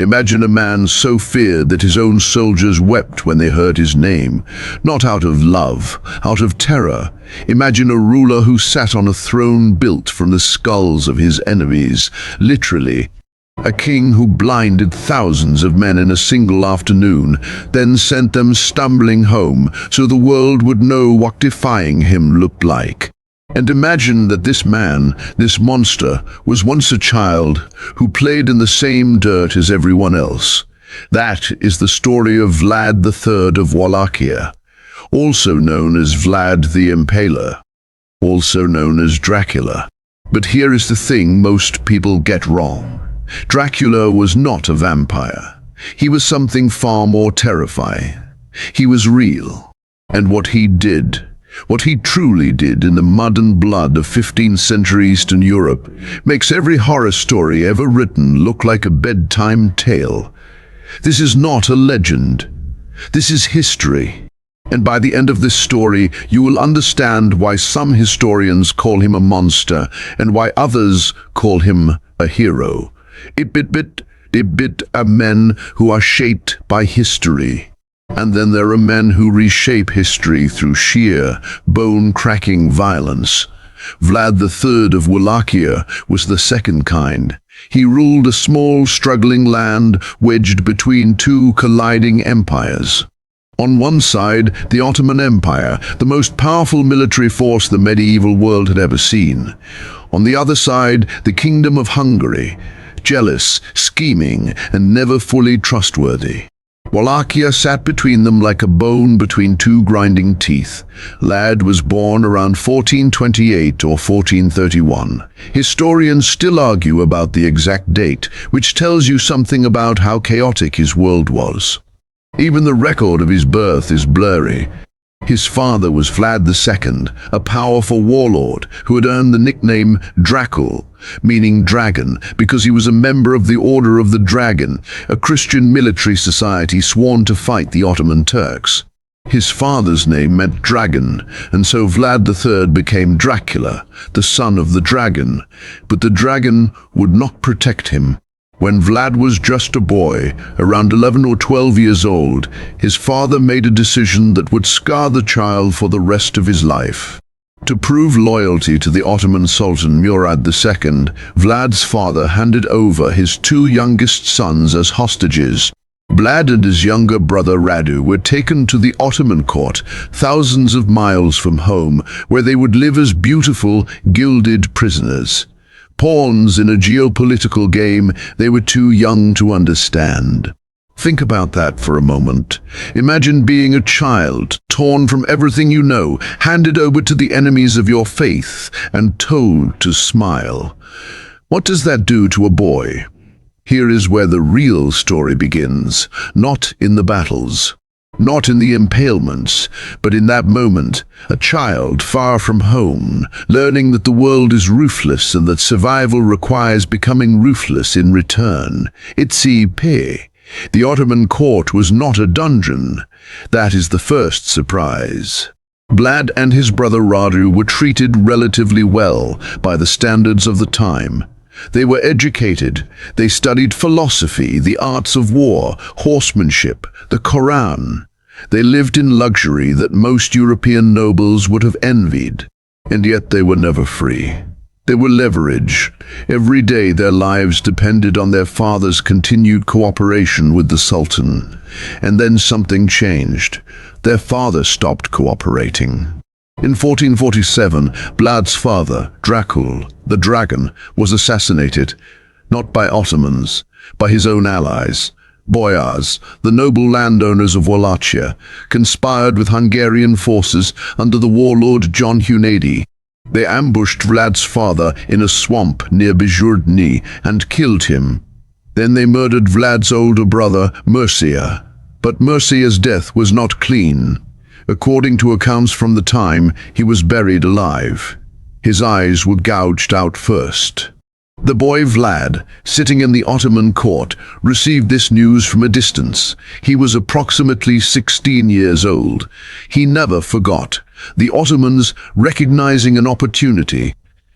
Imagine a man so feared that his own soldiers wept when they heard his name, not out of love, out of terror. Imagine a ruler who sat on a throne built from the skulls of his enemies, literally. A king who blinded thousands of men in a single afternoon, then sent them stumbling home so the world would know what defying him looked like. And imagine that this man, this monster, was once a child who played in the same dirt as everyone else. That is the story of Vlad III of Wallachia, also known as Vlad the Impaler, also known as Dracula. But here is the thing most people get wrong. Dracula was not a vampire. He was something far more terrifying. He was real. And what he did, what he truly did in the mud and blood of 15th century Eastern Europe, makes every horror story ever written look like a bedtime tale. This is not a legend. This is history. And by the end of this story, you will understand why some historians call him a monster and why others call him a hero. It are men who are shaped by history. And then there are men who reshape history through sheer, bone-cracking violence. Vlad III of Wallachia was the second kind. He ruled a small, struggling land wedged between two colliding empires. On one side, the Ottoman Empire, the most powerful military force the medieval world had ever seen. On the other side, the Kingdom of Hungary, jealous, scheming, and never fully trustworthy. Wallachia sat between them like a bone between two grinding teeth. Vlad was born around 1428 or 1431. Historians still argue about the exact date, which tells you something about how chaotic his world was. Even the record of his birth is blurry. His father was Vlad II, a powerful warlord who had earned the nickname Dracul, meaning dragon, because he was a member of the Order of the Dragon, a Christian military society sworn to fight the Ottoman Turks. His father's name meant dragon, and so Vlad III became Dracula, the son of the dragon. But the dragon would not protect him. When Vlad was just a boy, around 11 or 12 years old, his father made a decision that would scar the child for the rest of his life. To prove loyalty to the Ottoman Sultan Murad II, Vlad's father handed over his two youngest sons as hostages. Vlad and his younger brother Radu were taken to the Ottoman court, thousands of miles from home, where they would live as beautiful, gilded prisoners. Pawns in a geopolitical game they were too young to understand. Think about that for a moment. Imagine being a child, torn from everything you know, handed over to the enemies of your faith, and told to smile. What does that do to a boy? Here is where the real story begins, not in the battles, not in the impalements, but in that moment, a child far from home, learning that the world is ruthless and that survival requires becoming ruthless in return. Itzi-pe. The Ottoman court was not a dungeon. That is the first surprise. Vlad and his brother Radu were treated relatively well by the standards of the time. They were educated. They studied philosophy, the arts of war, horsemanship, the Quran. They lived in luxury that most European nobles would have envied. And yet they were never free. They were leverage. Every day their lives depended on their father's continued cooperation with the Sultan. And then something changed. Their father stopped cooperating. In 1447, Vlad's father, Dracul, the dragon, was assassinated, not by Ottomans, by his own allies. Boyars, the noble landowners of Wallachia, conspired with Hungarian forces under the warlord John Hunady. They ambushed Vlad's father in a swamp near Bijurdny and killed him. Then they murdered Vlad's older brother, Mircea. But Mircea's death was not clean. According to accounts from the time, he was buried alive. His eyes were gouged out first. The boy Vlad, sitting in the Ottoman court, received this news from a distance. He was approximately 16 years old. He never forgot. The Ottomans, recognizing an opportunity,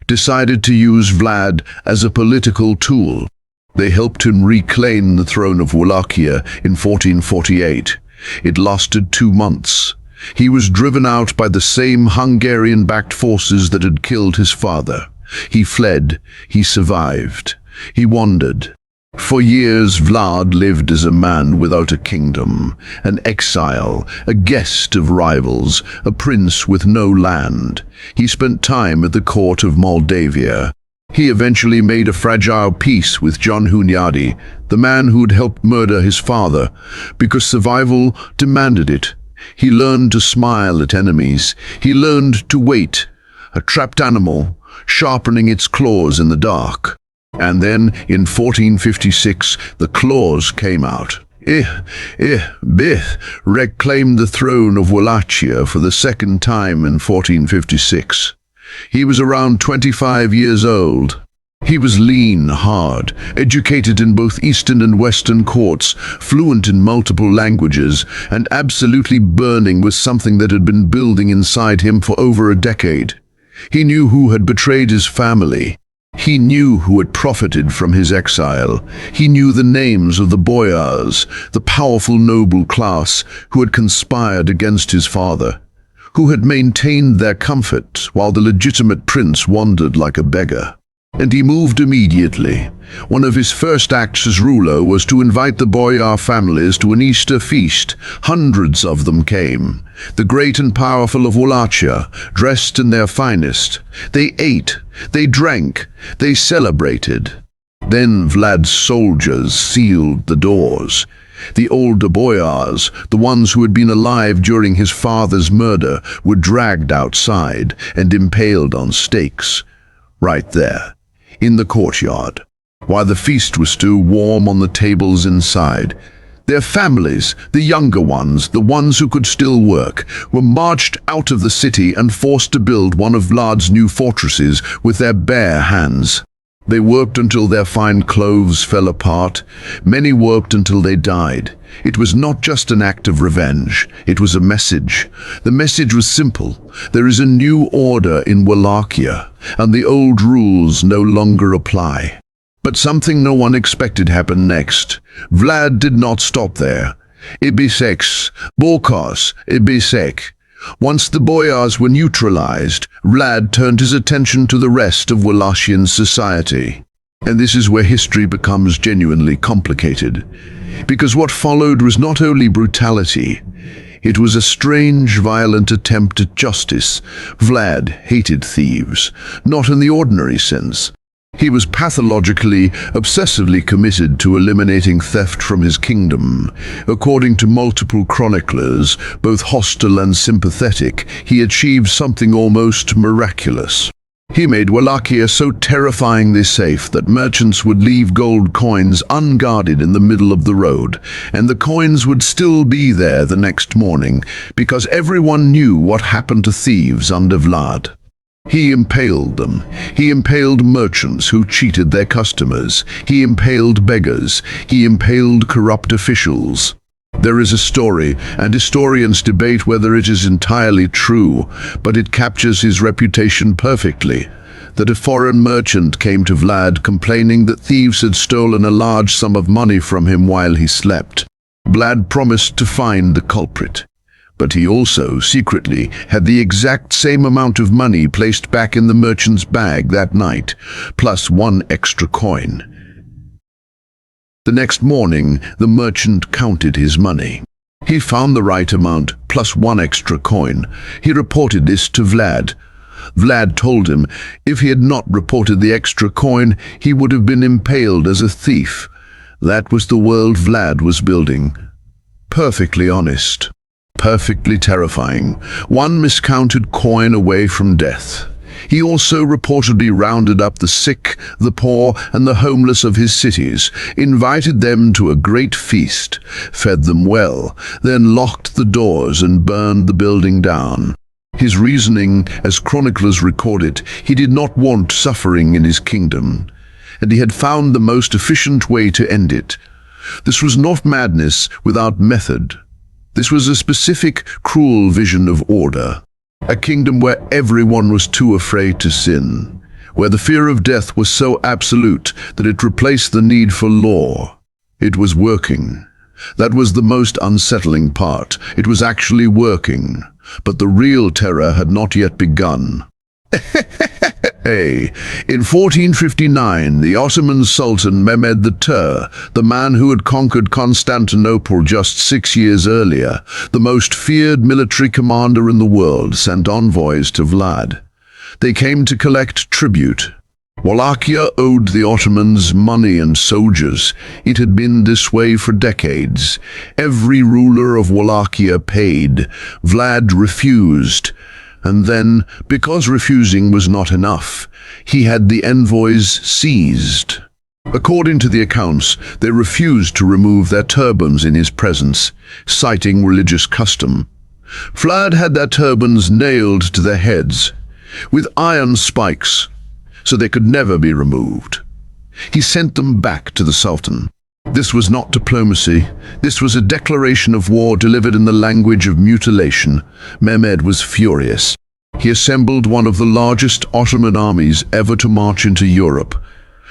decided to use Vlad as a political tool. They helped him reclaim the throne of Wallachia in 1448. It lasted 2 months. He was driven out by the same Hungarian-backed forces that had killed his father. He fled. He survived. He wandered. For years, Vlad lived as a man without a kingdom, an exile, a guest of rivals, a prince with no land. He spent time at the court of Moldavia. He eventually made a fragile peace with John Hunyadi, the man who'd helped murder his father, because survival demanded it. He learned to smile at enemies. He learned to wait, a trapped animal, sharpening its claws in the dark. And then, in 1456, the claws came out. Bith reclaimed the throne of Wallachia for the second time in 1456. He was around 25 years old. He was lean, hard, educated in both Eastern and Western courts, fluent in multiple languages, and absolutely burning with something that had been building inside him for over a decade. He knew who had betrayed his family. He knew who had profited from his exile. He knew the names of the boyars, the powerful noble class who had conspired against his father, who had maintained their comfort while the legitimate prince wandered like a beggar. And he moved immediately. One of his first acts as ruler was to invite the boyar families to an Easter feast. Hundreds of them came. The great and powerful of Wallachia, dressed in their finest. They ate, they drank, they celebrated. Then Vlad's soldiers sealed the doors. The older boyars, the ones who had been alive during his father's murder, were dragged outside and impaled on stakes. Right there, in the courtyard, while the feast was still warm on the tables inside. Their families, the younger ones, the ones who could still work, were marched out of the city and forced to build one of Vlad's new fortresses with their bare hands. They worked until their fine clothes fell apart. Many worked until they died. It was not just an act of revenge. It was a message. The message was simple. There is a new order in Wallachia, and the old rules no longer apply. But something no one expected happened next. Vlad did not stop there. Ibisek, Borkos, Ibisek. Once the boyars were neutralized, Vlad turned his attention to the rest of Wallachian society. And this is where history becomes genuinely complicated. Because what followed was not only brutality, it was a strange, violent attempt at justice. Vlad hated thieves, not in the ordinary sense. He was pathologically, obsessively committed to eliminating theft from his kingdom. According to multiple chroniclers, both hostile and sympathetic, he achieved something almost miraculous. He made Wallachia so terrifyingly safe that merchants would leave gold coins unguarded in the middle of the road, and the coins would still be there the next morning, because everyone knew what happened to thieves under Vlad. He impaled them. He impaled merchants who cheated their customers. He impaled beggars. He impaled corrupt officials. There is a story, and historians debate whether it is entirely true, but it captures his reputation perfectly, that a foreign merchant came to Vlad complaining that thieves had stolen a large sum of money from him while he slept. Vlad promised to find the culprit. But he also, secretly, had the exact same amount of money placed back in the merchant's bag that night, plus 1 extra coin. The next morning, the merchant counted his money. He found the right amount, plus 1 extra coin. He reported this to Vlad. Vlad told him if he had not reported the extra coin, he would have been impaled as a thief. That was the world Vlad was building. Perfectly honest. Perfectly terrifying. 1 miscounted coin away from death. He also reportedly rounded up the sick, the poor, and the homeless of his cities, invited them to a great feast, fed them well, then locked the doors and burned the building down. His reasoning, as chroniclers record it, he did not want suffering in his kingdom, and he had found the most efficient way to end it. This was not madness without method. This was a specific, cruel vision of order. A kingdom where everyone was too afraid to sin, where the fear of death was so absolute that it replaced the need for law. It was working. That was the most unsettling part. It was actually working. But the real terror had not yet begun. Hey, in 1459, the Ottoman Sultan Mehmed II, the man who had conquered Constantinople just 6 years earlier, the most feared military commander in the world, sent envoys to Vlad. They came to collect tribute. Wallachia owed the Ottomans money and soldiers. It had been this way for decades. Every ruler of Wallachia paid. Vlad refused. And then, because refusing was not enough, he had the envoys seized. According to the accounts, they refused to remove their turbans in his presence, citing religious custom. Vlad had their turbans nailed to their heads, with iron spikes, so they could never be removed. He sent them back to the Sultan. This was not diplomacy. This was a declaration of war delivered in the language of mutilation. Mehmed was furious. He assembled one of the largest Ottoman armies ever to march into Europe.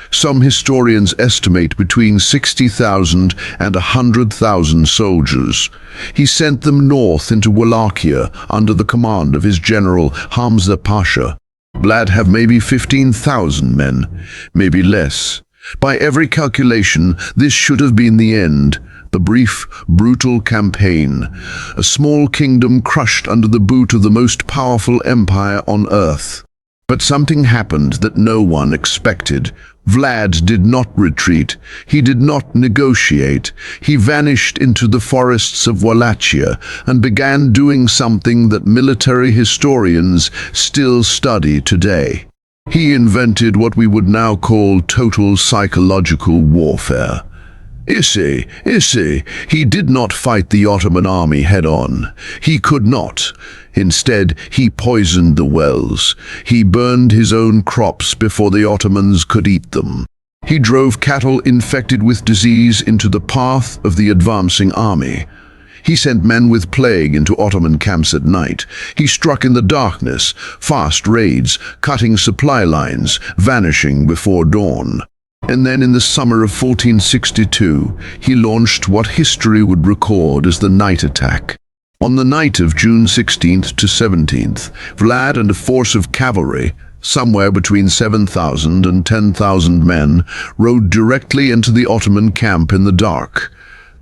Some historians estimate between 60,000 and 100,000 soldiers. He sent them north into Wallachia under the command of his general Hamza Pasha. Vlad had maybe 15,000 men, maybe less. By every calculation, this should have been the end, the brief, brutal campaign. A small kingdom crushed under the boot of the most powerful empire on earth. But something happened that no one expected. Vlad did not retreat. He did not negotiate. He vanished into the forests of Wallachia and began doing something that military historians still study today. He invented what we would now call total psychological warfare. He did not fight the Ottoman army head-on. He could not. Instead, he poisoned the wells. He burned his own crops before the Ottomans could eat them. He drove cattle infected with disease into the path of the advancing army. He sent men with plague into Ottoman camps at night. He struck in the darkness, fast raids, cutting supply lines, vanishing before dawn. And then in the summer of 1462, he launched what history would record as the night attack. On the night of June 16th to 17th, Vlad and a force of cavalry, somewhere between 7,000 and 10,000 men, rode directly into the Ottoman camp in the dark.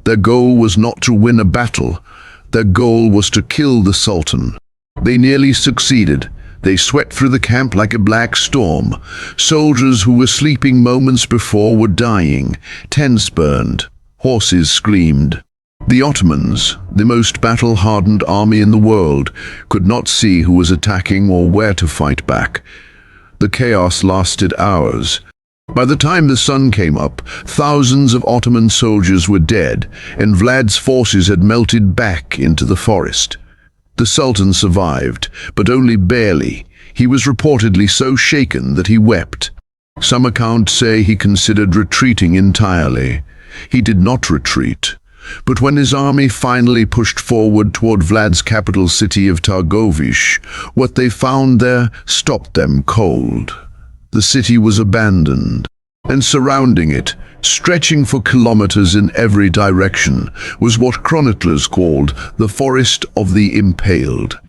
Their goal was not to win a battle. Their goal was to kill the Sultan. They nearly succeeded. They swept through the camp like a black storm. Soldiers who were sleeping moments before were dying. Tents burned. Horses screamed. The Ottomans, the most battle-hardened army in the world, could not see who was attacking or where to fight back. The chaos lasted hours. By the time the sun came up, thousands of Ottoman soldiers were dead, and Vlad's forces had melted back into the forest. The Sultan survived, but only barely. He was reportedly so shaken that he wept. Some accounts say he considered retreating entirely. He did not retreat. But when his army finally pushed forward toward Vlad's capital city of Targovish, what they found there stopped them cold. The city was abandoned, and surrounding it, stretching for kilometers in every direction, was what chroniclers called the Forest of the Impaled.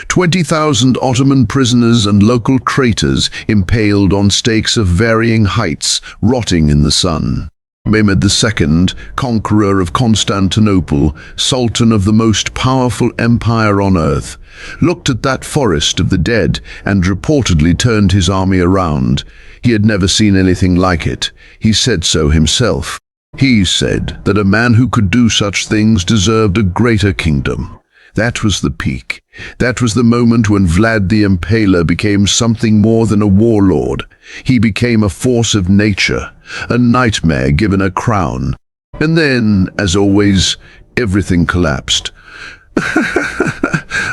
20,000 Ottoman prisoners and local traitors impaled on stakes of varying heights, rotting in the sun. Mehmed II, conqueror of Constantinople, sultan of the most powerful empire on earth, looked at that forest of the dead and reportedly turned his army around. He had never seen anything like it. He said so himself. He said that a man who could do such things deserved a greater kingdom. That was the peak. That was the moment when Vlad the Impaler became something more than a warlord. He became a force of nature, a nightmare given a crown. And then, as always, everything collapsed.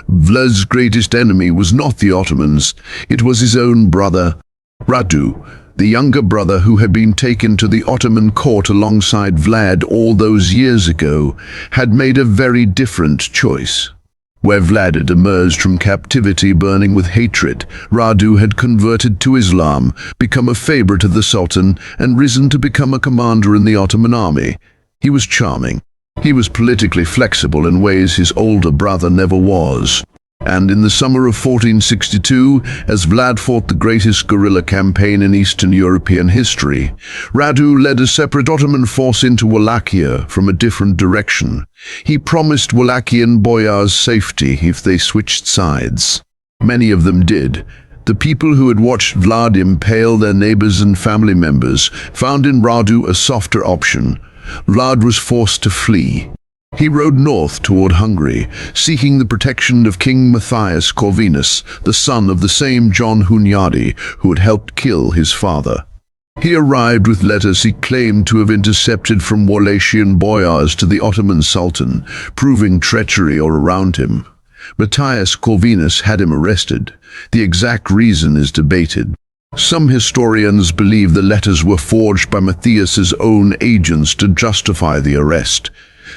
Vlad's greatest enemy was not the Ottomans. It was his own brother, Radu, the younger brother who had been taken to the Ottoman court alongside Vlad all those years ago, had made a very different choice. Where Vlad had emerged from captivity burning with hatred, Radu had converted to Islam, become a favorite of the Sultan, and risen to become a commander in the Ottoman army. He was charming. He was politically flexible in ways his older brother never was. And in the summer of 1462, as Vlad fought the greatest guerrilla campaign in Eastern European history, Radu led a separate Ottoman force into Wallachia from a different direction. He promised Wallachian boyars safety if they switched sides. Many of them did. The people who had watched Vlad impale their neighbors and family members found in Radu a softer option. Vlad was forced to flee. He rode north toward Hungary, seeking the protection of King Matthias Corvinus, the son of the same John Hunyadi who had helped kill his father. He arrived with letters he claimed to have intercepted from Wallachian boyars to the Ottoman Sultan, proving treachery all around him. Matthias Corvinus had him arrested. The exact reason is debated. Some historians believe the letters were forged by Matthias's own agents to justify the arrest.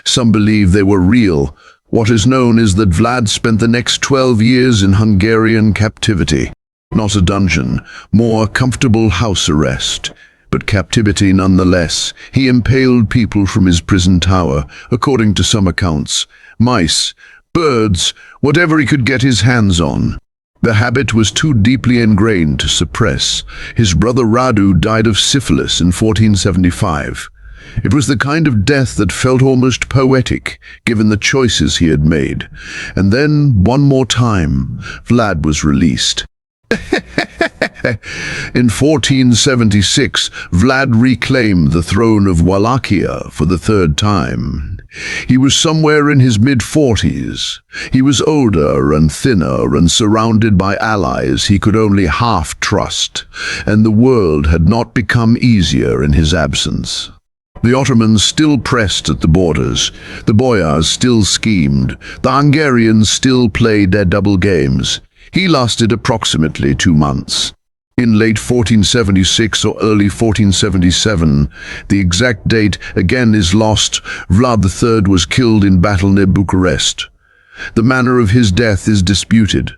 Some believe they were real. What is known is that Vlad spent the next 12 years in Hungarian captivity. Not a dungeon, more comfortable house arrest. But captivity nonetheless. He impaled people from his prison tower, according to some accounts. Mice, birds, whatever he could get his hands on. The habit was too deeply ingrained to suppress. His brother Radu died of syphilis in 1475. It was the kind of death that felt almost poetic, given the choices he had made. And then, one more time, Vlad was released. In 1476, Vlad reclaimed the throne of Wallachia for the third time. He was somewhere in his mid-40s. He was older and thinner and surrounded by allies he could only half trust, and the world had not become easier in his absence. The Ottomans still pressed at the borders, the boyars still schemed, the Hungarians still played their double games. He lasted approximately 2 months. In late 1476 or early 1477, the exact date again is lost, Vlad III was killed in battle near Bucharest. The manner of his death is disputed.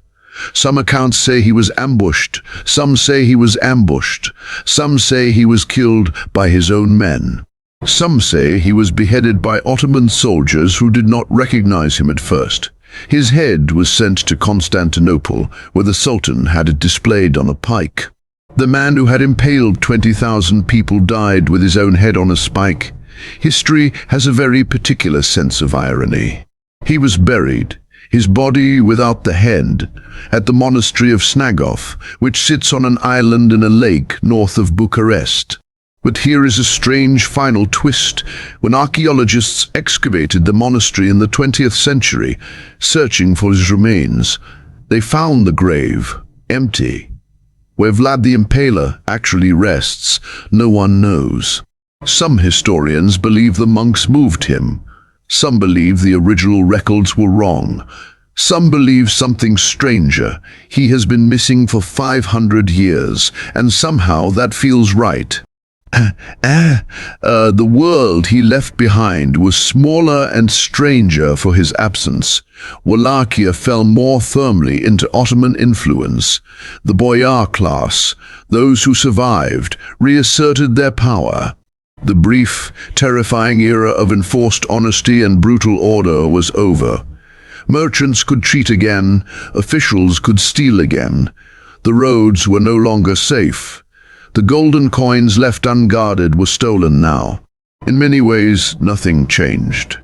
Some accounts say he was ambushed, some say he was ambushed, some say he was killed by his own men. Some say he was beheaded by Ottoman soldiers who did not recognize him at first. His head was sent to Constantinople, where the Sultan had it displayed on a pike. The man who had impaled 20,000 people died with his own head on a spike. History has a very particular sense of irony. He was buried, his body without the head, at the monastery of Snagov, which sits on an island in a lake north of Bucharest. But here is a strange final twist. When archaeologists excavated the monastery in the 20th century, searching for his remains, they found the grave empty. Where Vlad the Impaler actually rests, no one knows. Some historians believe the monks moved him. Some believe the original records were wrong. Some believe something stranger. He has been missing for 500 years, and somehow that feels right. The world he left behind was smaller and stranger for his absence. Wallachia fell more firmly into Ottoman influence. The boyar class, those who survived, reasserted their power. The brief, terrifying era of enforced honesty and brutal order was over. Merchants could cheat again, officials could steal again. The roads were no longer safe. The golden coins left unguarded were stolen now. In many ways, nothing changed.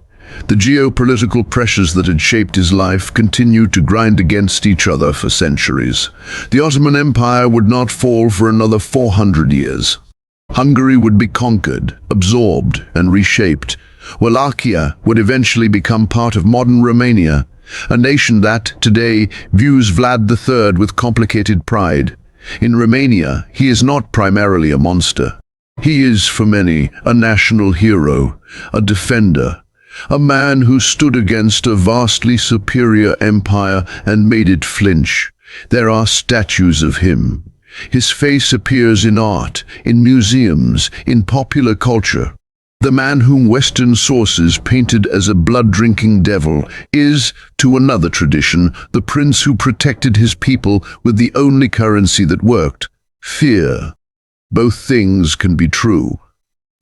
The geopolitical pressures that had shaped his life continued to grind against each other for centuries. The Ottoman Empire would not fall for another 400 years. Hungary would be conquered, absorbed, and reshaped. Wallachia would eventually become part of modern Romania, a nation that, today, views Vlad III with complicated pride. In Romania, he is not primarily a monster. He is, for many, a national hero, a defender, a man who stood against a vastly superior empire and made it flinch. There are statues of him. His face appears in art, in museums, in popular culture. The man whom Western sources painted as a blood-drinking devil is, to another tradition, the prince who protected his people with the only currency that worked: fear. Both things can be true.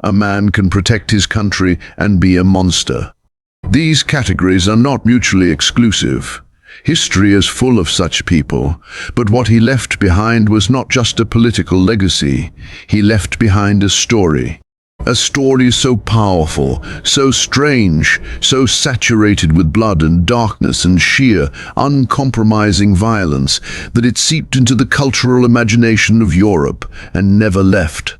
A man can protect his country and be a monster. These categories are not mutually exclusive. History is full of such people, but what he left behind was not just a political legacy. He left behind a story. A story so powerful, so strange, so saturated with blood and darkness and sheer, uncompromising violence that it seeped into the cultural imagination of Europe and never left.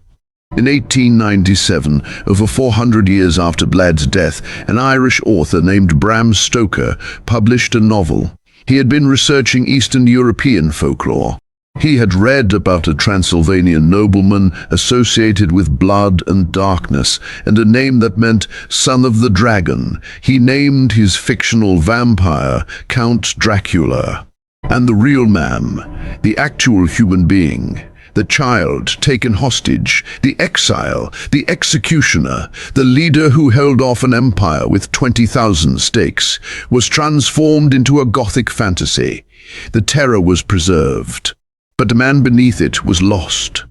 In 1897, over 400 years after Vlad's death, an Irish author named Bram Stoker published a novel. He had been researching Eastern European folklore. He had read about a Transylvanian nobleman associated with blood and darkness, and a name that meant son of the dragon. He named his fictional vampire Count Dracula. And the real man, the actual human being, the child taken hostage, the exile, the executioner, the leader who held off an empire with 20,000 stakes, was transformed into a Gothic fantasy. The terror was preserved, but the man beneath it was lost.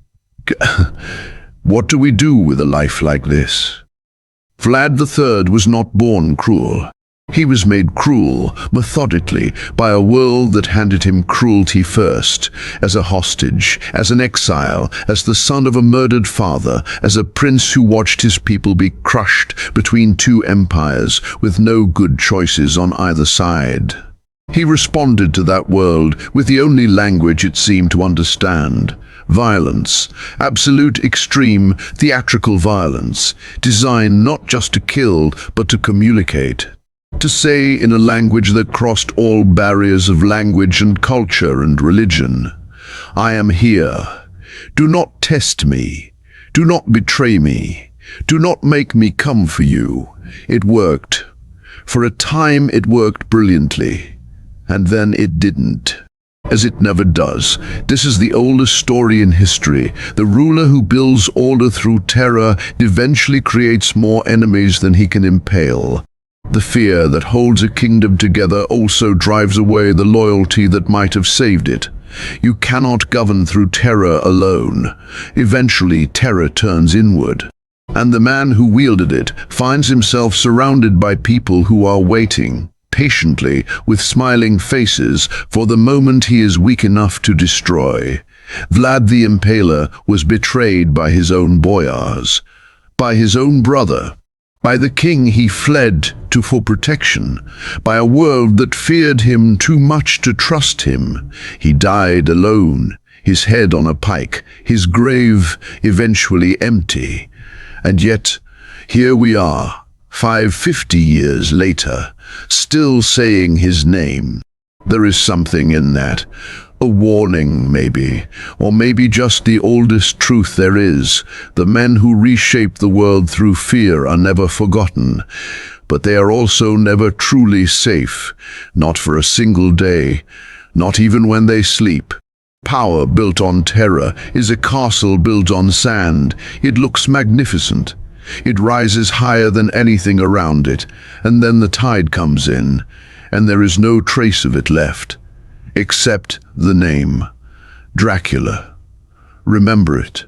What do we do with a life like this? Vlad III was not born cruel. He was made cruel, methodically, by a world that handed him cruelty first, as a hostage, as an exile, as the son of a murdered father, as a prince who watched his people be crushed between two empires, with no good choices on either side. He responded to that world with the only language it seemed to understand: violence, absolute, extreme, theatrical violence, designed not just to kill, but to communicate. To say in a language that crossed all barriers of language and culture and religion, "I am here. Do not test me. Do not betray me. Do not make me come for you." It worked. For a time it worked brilliantly. And then it didn't. As it never does. This is the oldest story in history. The ruler who builds order through terror eventually creates more enemies than he can impale. The fear that holds a kingdom together also drives away the loyalty that might have saved it. You cannot govern through terror alone. Eventually, terror turns inward. And the man who wielded it finds himself surrounded by people who are waiting patiently, with smiling faces, for the moment he is weak enough to destroy. Vlad the Impaler was betrayed by his own boyars, by his own brother, by the king he fled to for protection, by a world that feared him too much to trust him. He died alone, his head on a pike, his grave eventually empty. And yet, here we are, 550 years later, still saying his name. There is something in that. A warning, maybe, or maybe just the oldest truth there is. The men who reshape the world through fear are never forgotten, but they are also never truly safe, not for a single day, not even when they sleep. Power built on terror is a castle built on sand. It looks magnificent. It rises higher than anything around it, and then the tide comes in, and there is no trace of it left, except the name, Dracula. Remember it.